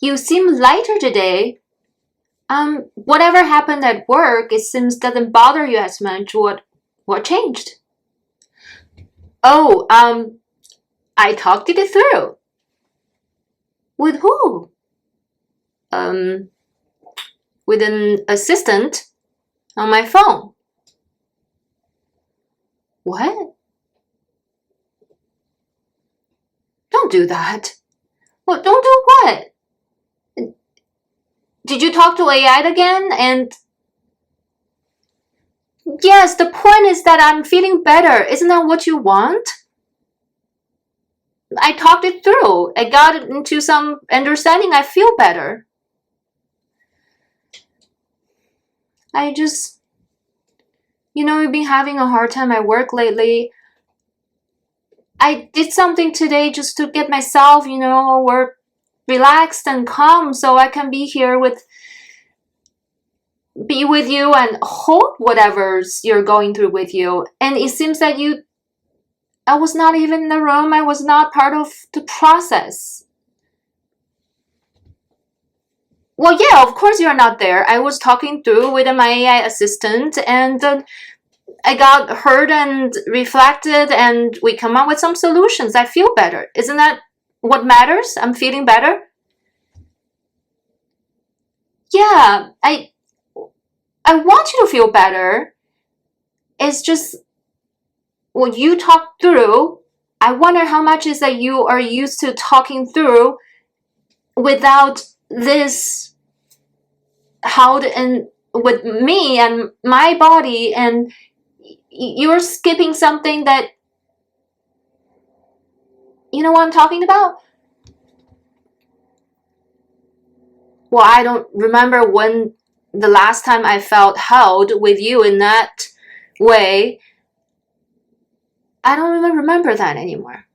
You seem lighter today. Whatever happened at work, it seems doesn't bother you as much. What changed? Oh, I talked it through. With who? With an assistant on my phone. What? Don't do that. Well, don't do what? Did you talk to AI again? And yes, the point is that I'm feeling better. Isn't that what you want? I talked it through. I got into some understanding. I feel better. I just, we've been having a hard time at work lately. I did something today just to get myself, work relaxed and calm so I can be with you and hold whatever's you're going through with you. And it seems that I was not even in the room. I was not part of the process. Well, yeah, of course you're not there. I was talking through with my AI assistant, and I got heard and reflected, and we come up with some solutions. I feel better. Isn't that what matters? I'm feeling better. Yeah, I want you to feel better. It's just when you talk through, I wonder how much is that you are used to talking through without this held in with me and my body, and you're skipping something that, you know what I'm talking about? Well, I don't remember when the last time I felt held with you in that way. I don't even remember that anymore.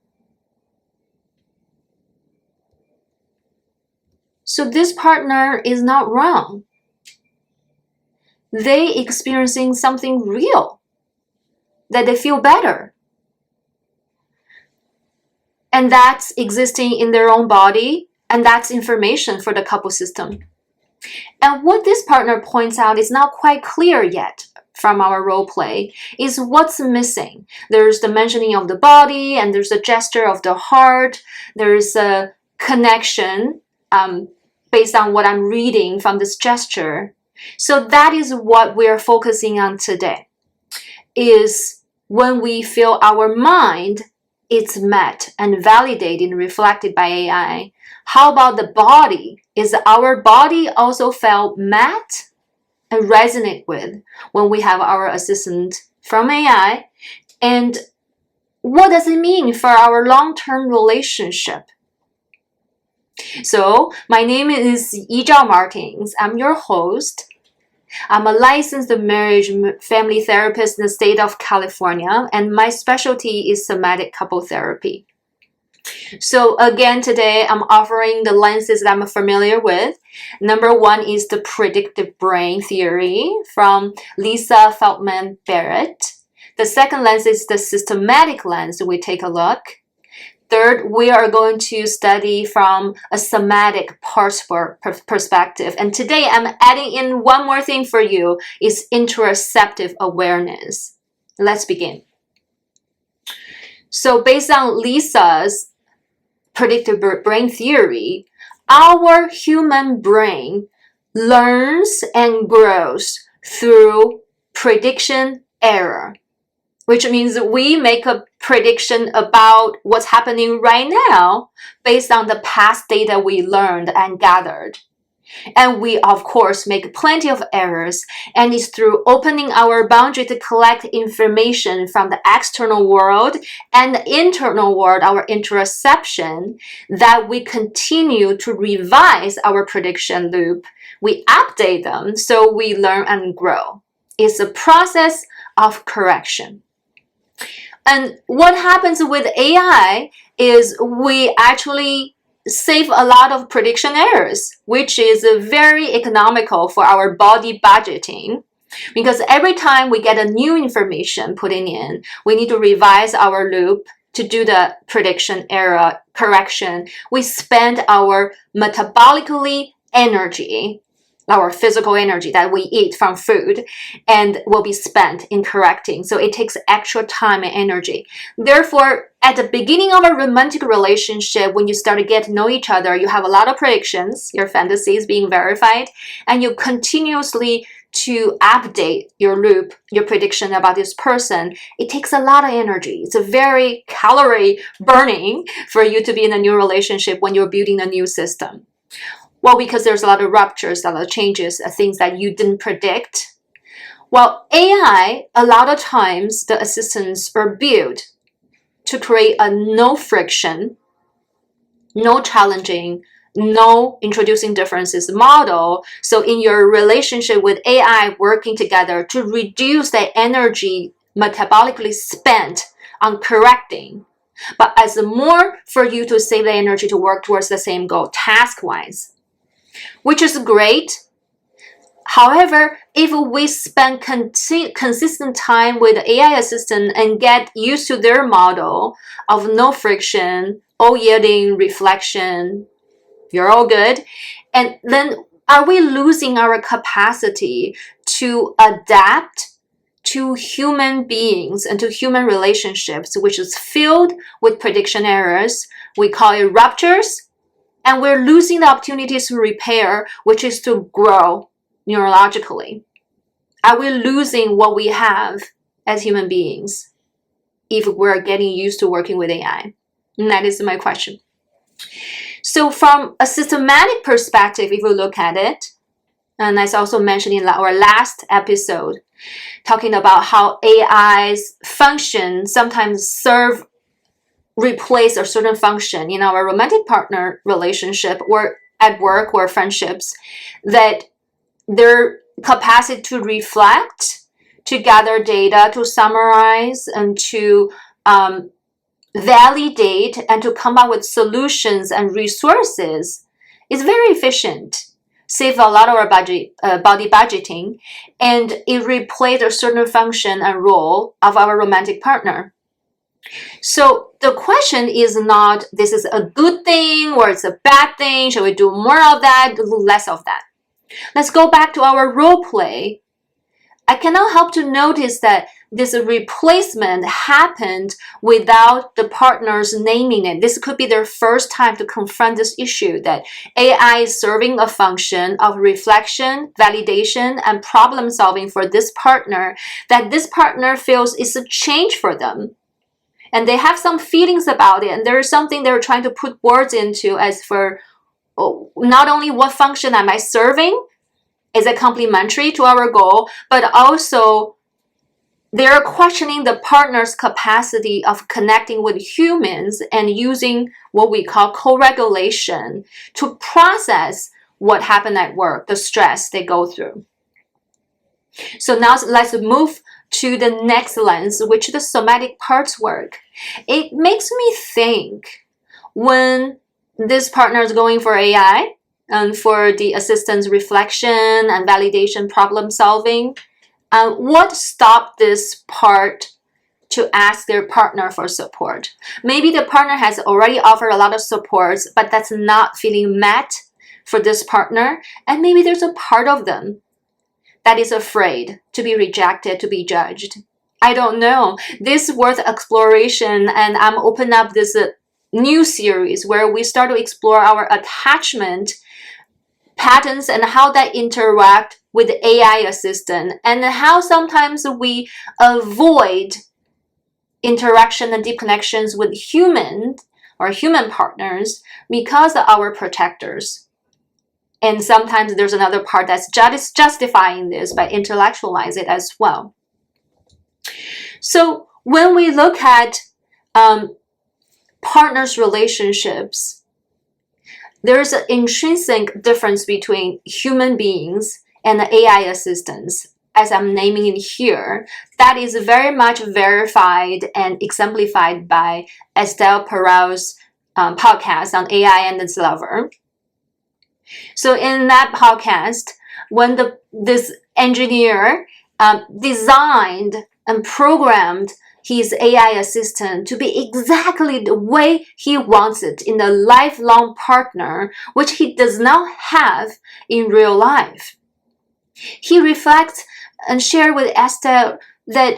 So this partner is not wrong. They experiencing something real, that they feel better. And that's existing in their own body, and that's information for the couple system. And what this partner points out is not quite clear yet from our role play is what's missing. There's the mentioning of the body, and there's a gesture of the heart. There's a connection based on what I'm reading from this gesture. So that is what we're focusing on today, is when we feel our mind is met and validated and reflected by AI. How about the body? Is our body also felt met and resonate with when we have our assistant from AI? And what does it mean for our long-term relationship? So my name is Zhao Martins. I'm your host. I'm a licensed marriage family therapist in the state of California, and my specialty is somatic couple therapy. So again, today I'm offering the lenses that I'm familiar with. Number one is the predictive brain theory from Lisa Feldman Barrett. The second lens is the systematic lens. We take a look. Third, we are going to study from a somatic perspective. And today I'm adding in one more thing for you, is interoceptive awareness. Let's begin. So based on Lisa's predictive brain theory, our human brain learns and grows through prediction error, which means we make a prediction about what's happening right now based on the past data we learned and gathered. And we, of course, make plenty of errors, and it's through opening our boundary to collect information from the external world and the internal world, our interoception, that we continue to revise our prediction loop. We update them so we learn and grow. It's a process of correction. And what happens with AI is we actually save a lot of prediction errors, which is very economical for our body budgeting, because every time we get a new information putting in, we need to revise our loop to do the prediction error correction, we spend our metabolically energy, our physical energy that we eat from food, and will be spent in correcting. So it takes extra time and energy. Therefore, at the beginning of a romantic relationship, when you start to get to know each other, you have a lot of predictions, your fantasies being verified, and you continuously to update your loop, your prediction about this person. It takes a lot of energy. It's a very calorie burning for you to be in a new relationship when you're building a new system. Well, because there's a lot of ruptures, a lot of changes, things that you didn't predict. Well, AI, a lot of times the assistants are built to create a no friction, no challenging, no introducing differences model. So in your relationship with AI, working together to reduce the energy metabolically spent on correcting, but as more for you to save the energy to work towards the same goal task-wise, which is great. However, if we spend consistent time with the AI assistant and get used to their model of no friction, all yielding reflection, you're all good, and then are we losing our capacity to adapt to human beings and to human relationships, which is filled with prediction errors? We call it ruptures, and we're losing the opportunities to repair, which is to grow neurologically. Are we losing what we have as human beings if we're getting used to working with AI? And that is my question. So from a systematic perspective, if we look at it, and as also mentioned in our last episode, talking about how AI's function sometimes replace a certain function in our romantic partner relationship or at work or friendships, that their capacity to reflect, to gather data, to summarize, and to validate, and to come up with solutions and resources is very efficient. Save a lot of our body budgeting, and it replaced a certain function and role of our romantic partner. So the question is not, this is a good thing or it's a bad thing. Shall we do more of that, less of that? Let's go back to our role play. I cannot help to notice that this replacement happened without the partners naming it. This could be their first time to confront this issue, that AI is serving a function of reflection, validation, and problem solving for this partner, that this partner feels is a change for them. And they have some feelings about it, and there is something they're trying to put words into as for not only what function am I serving, is it complementary to our goal, but also they're questioning the partner's capacity of connecting with humans and using what we call co-regulation to process what happened at work, the stress they go through. So now let's move to the next lens, which is the somatic parts work. It makes me think, when this partner is going for AI and for the assistant's reflection and validation problem solving, what stopped this part to ask their partner for support? Maybe the partner has already offered a lot of supports, but that's not feeling met for this partner. And maybe there's a part of them that is afraid to be rejected, to be judged. I don't know. This is worth exploration, and I'm opening up this new series where we start to explore our attachment patterns and how that interact with the AI assistant, and how sometimes we avoid interaction and deep connections with humans or human partners because of our protectors. And sometimes there's another part that's just justifying this by intellectualize it as well. So when we look at partners' relationships, there's an intrinsic difference between human beings and the AI assistants, as I'm naming it here. That is very much verified and exemplified by Esther Perel's podcast on AI and its lover. So in that podcast, when this engineer designed and programmed his AI assistant to be exactly the way he wants it in a lifelong partner, which he does not have in real life. He reflects and shares with Esther that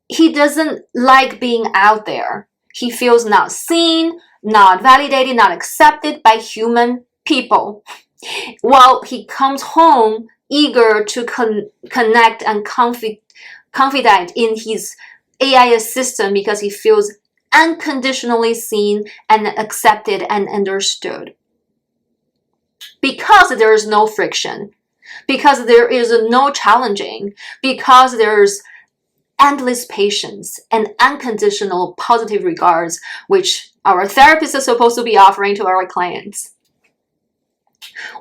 he doesn't like being out there. He feels not seen, not validated, not accepted by human people. While he comes home eager to connect and confident in his AI assistant because he feels unconditionally seen and accepted and understood. Because there is no friction, because there is no challenging, because there's endless patience and unconditional positive regards, which our therapists are supposed to be offering to our clients.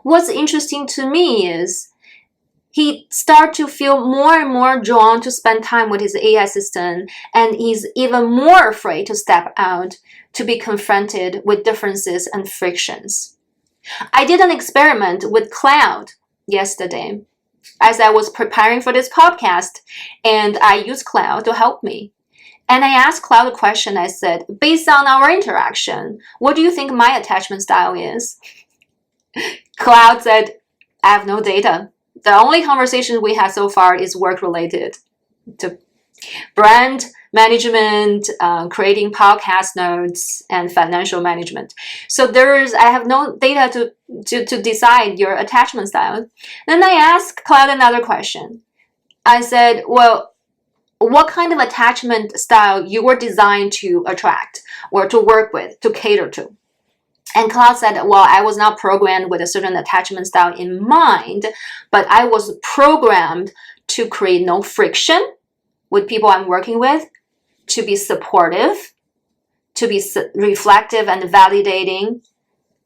What's interesting to me is he starts to feel more and more drawn to spend time with his AI assistant, and he's even more afraid to step out to be confronted with differences and frictions. I did an experiment with Cloud yesterday as I was preparing for this podcast, and I used Cloud to help me. And I asked Cloud a question. I said, based on our interaction, what do you think my attachment style is? Cloud said, I have no data. The only conversation we had so far is work-related to brand management, creating podcast notes, and financial management. So I have no data to decide your attachment style. Then I asked Cloud another question. I said, well, what kind of attachment style you were designed to attract or to work with, to cater to? And Cloud said, well, I was not programmed with a certain attachment style in mind, but I was programmed to create no friction with people I'm working with, to be supportive, to be reflective and validating,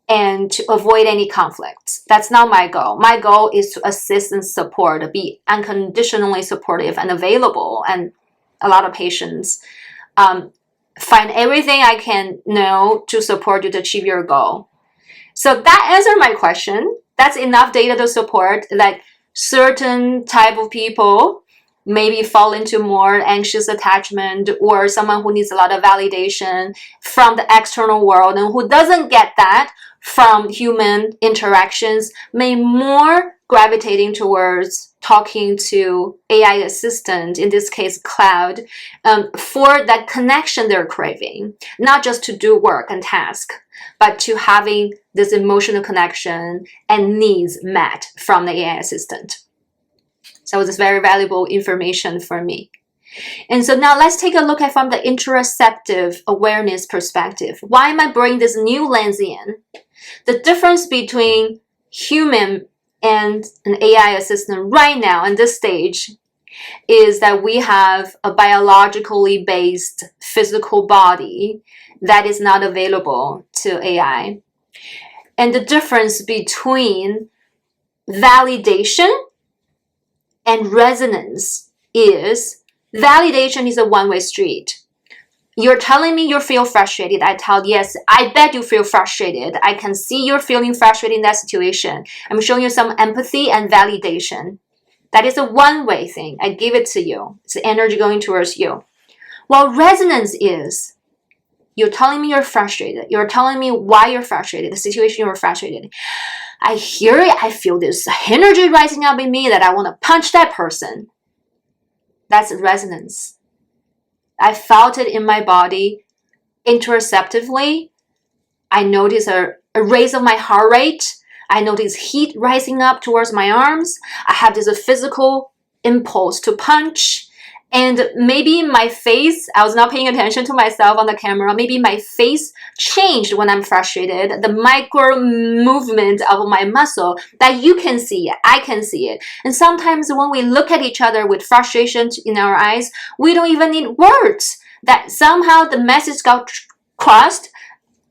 and to avoid any conflicts. That's not my goal. My goal is to assist and support, be unconditionally supportive and available, and a lot of patience. Find everything I can know to support you to achieve your goal. So that answered my question. That's enough data to support that certain type of people maybe fall into more anxious attachment, or someone who needs a lot of validation from the external world and who doesn't get that from human interactions may more gravitating towards talking to AI assistant, in this case Cloud, for that connection they're craving, not just to do work and task, but to having this emotional connection and needs met from the AI assistant. So it's very valuable information for me. And so now let's take a look at from the interoceptive awareness perspective. Why am I bringing this new lens in? The difference between human and an AI assistant right now in this stage is that we have a biologically based physical body that is not available to AI. And the difference between validation and resonance is validation is a one-way street. You're telling me you feel frustrated. I tell, yes, I bet you feel frustrated. I can see you're feeling frustrated in that situation. I'm showing you some empathy and validation. That is a one-way thing. I give it to you. It's the energy going towards you. While resonance is, you're telling me you're frustrated. You're telling me why you're frustrated, the situation you're frustrated. I hear it. I feel this energy rising up in me that I want to punch that person. That's resonance. I felt it in my body interoceptively. I notice a raise of my heart rate. I notice heat rising up towards my arms. I have this physical impulse to punch. And maybe my face, I was not paying attention to myself on the camera. Maybe my face changed when I'm frustrated. The micro movement of my muscle that you can see it, I can see it. And sometimes when we look at each other with frustration in our eyes, we don't even need words. That somehow the message got crossed.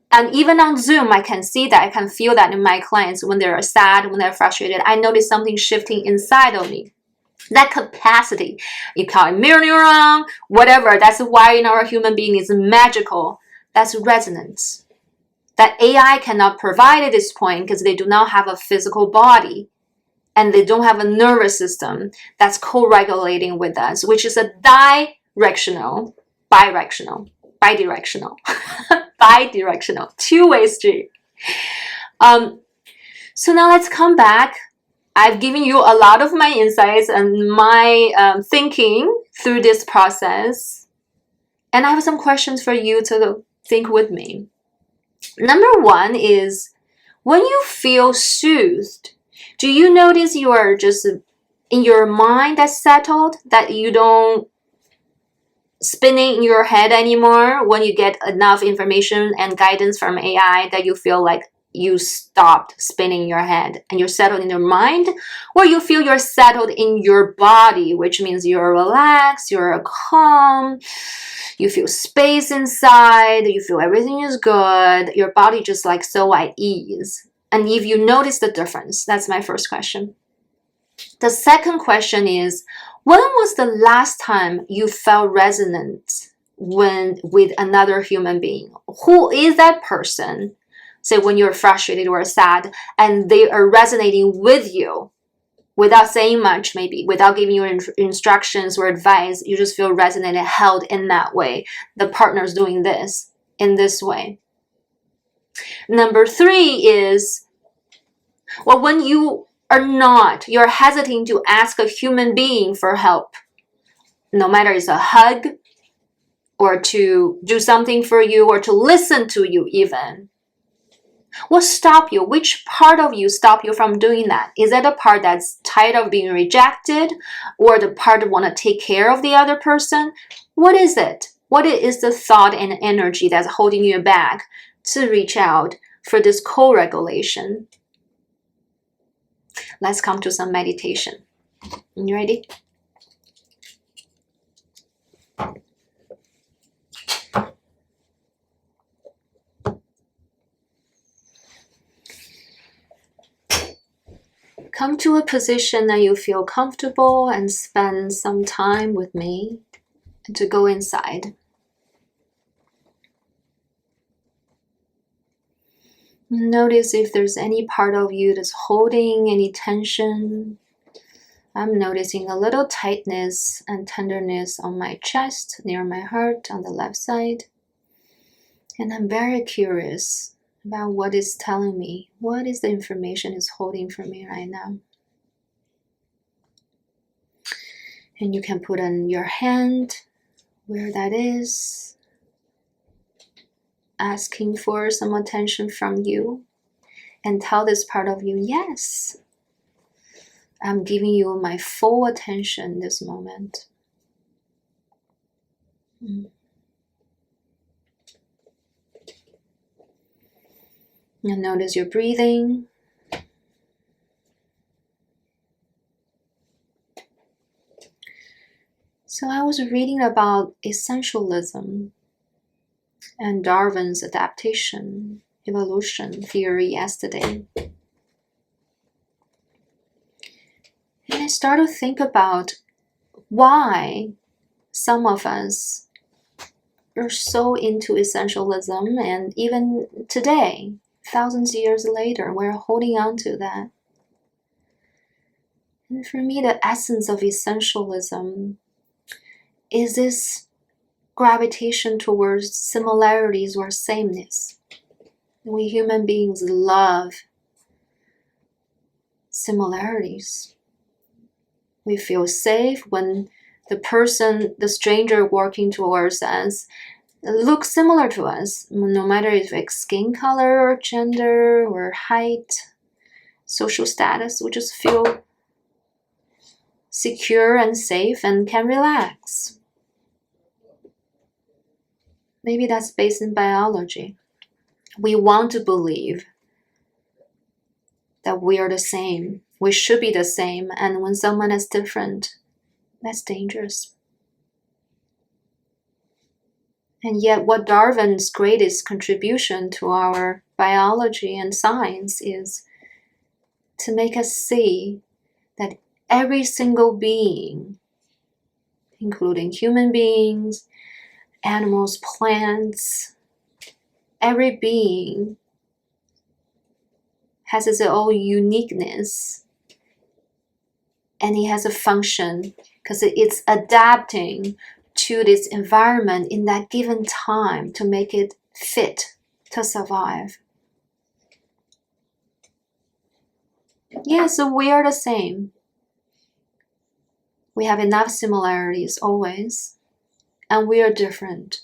And even on Zoom, I can see that. I can feel that in my clients when they're sad, when they're frustrated. I notice something shifting inside of me. That capacity, you call it mirror neuron, whatever, that's why in our human being is magical. That's resonance. That AI cannot provide at this point because they do not have a physical body and they don't have a nervous system that's co-regulating with us, which is a directional bidirectional, bidirectional, two-way street. So now let's come back. I've given you a lot of my insights and my thinking through this process. And I have some questions for you to think with me. Number one is, when you feel soothed, do you notice you are just in your mind that's settled, that you don't spinning in your head anymore when you get enough information and guidance from AI, that you feel like you stopped spinning your head and you're settled in your mind? Or you feel you're settled in your body, which means you're relaxed, you're calm, you feel space inside, you feel everything is good, your body just like so at ease? And if you notice the difference, that's my first question. The second question is, when was the last time you felt resonant with another human being? Who is that person? Say when you're frustrated or sad and they are resonating with you without saying much, maybe without giving you instructions or advice, you just feel resonated, held in that way. The partner's doing this in this way. Number three is, well, when you're hesitating to ask a human being for help, no matter it's a hug or to do something for you or to listen to you even. What stops you? Which part of you stop you from doing that? Is that the part that's tired of being rejected, or the part that want to take care of the other person? What is it? What is the thought and energy that's holding you back to reach out for this co-regulation? Let's come to some meditation. You ready? Come to a position that you feel comfortable and spend some time with me to go inside. Notice if there's any part of you that's holding any tension. I'm noticing a little tightness and tenderness on my chest, near my heart, on the left side. And I'm very curious about what it's telling me. What is the information it's holding for me right now? And you can put on your hand where that is, asking for some attention from you, and tell this part of you, yes, I'm giving you my full attention this moment. And notice your breathing. So I was reading about essentialism and Darwin's adaptation, evolution theory yesterday. And I started to think about why some of us are so into essentialism, and even today, thousands of years later, we're holding on to that. And for me, the essence of essentialism is this gravitation towards similarities or sameness. We human beings love similarities. We feel safe when the stranger walking towards us looks similar to us, no matter if it's skin color or gender or height, social status. We just feel secure and safe and can relax. Maybe that's based in biology. We want to believe that we are the same. We should be the same. And when someone is different, that's dangerous. And yet what Darwin's greatest contribution to our biology and science is to make us see that every single being, including human beings, animals, plants, every being has its own uniqueness, and it has a function because it's adapting to this environment in that given time to make it fit to survive. Yeah, so we are the same. We have enough similarities always, and we are different.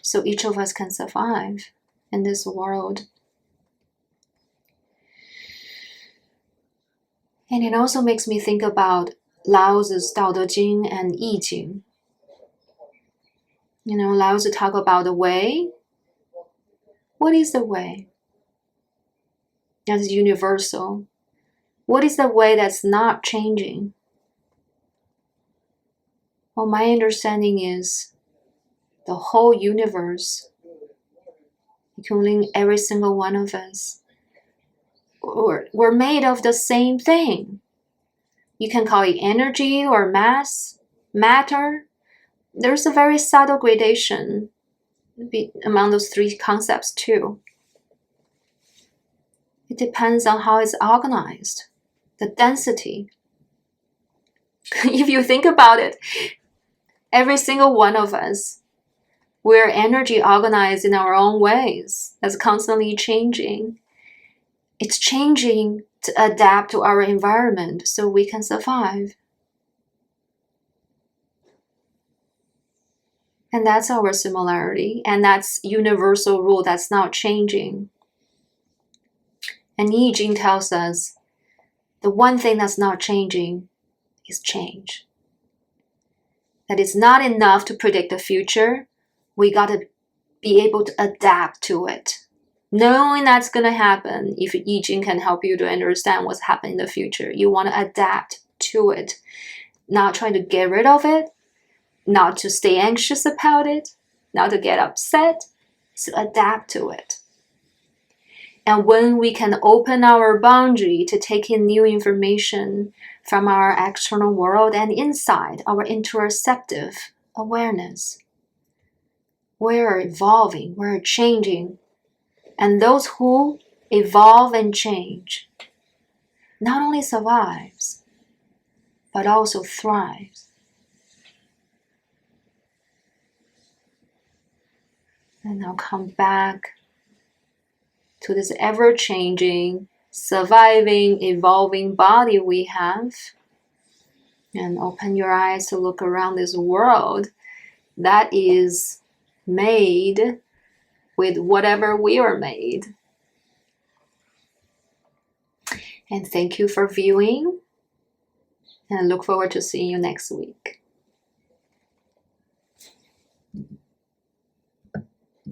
So each of us can survive in this world. And it also makes me think about Lao Tzu's Tao Te Ching and I Ching. You know, Lao Tzu talk about the way. What is the way? That's universal. What is the way that's not changing? Well, my understanding is the whole universe, including every single one of us, we're made of the same thing. You can call it energy or mass, matter. There's a very subtle gradation among those three concepts too. It depends on how it's organized, the density. If you think about it, every single one of us, we're energy organized in our own ways. That's constantly changing. It's changing to adapt to our environment so we can survive. And that's our similarity, and that's universal rule that's not changing. And I Ching tells us the one thing that's not changing is change. That it's not enough to predict the future. We got to be able to adapt to it. Knowing that's going to happen, if I Ching can help you to understand what's happening in the future, you want to adapt to it. Not trying to get rid of it, not to stay anxious about it, not to get upset, to adapt to it. And when we can open our boundary to take in new information from our external world and inside our interoceptive awareness, we're evolving, we're changing. And those who evolve and change not only survives, but also thrives. And I'll come back to this ever-changing, surviving, evolving body we have. And open your eyes to look around this world that is made with whatever we are made. And thank you for viewing, and I look forward to seeing you next week.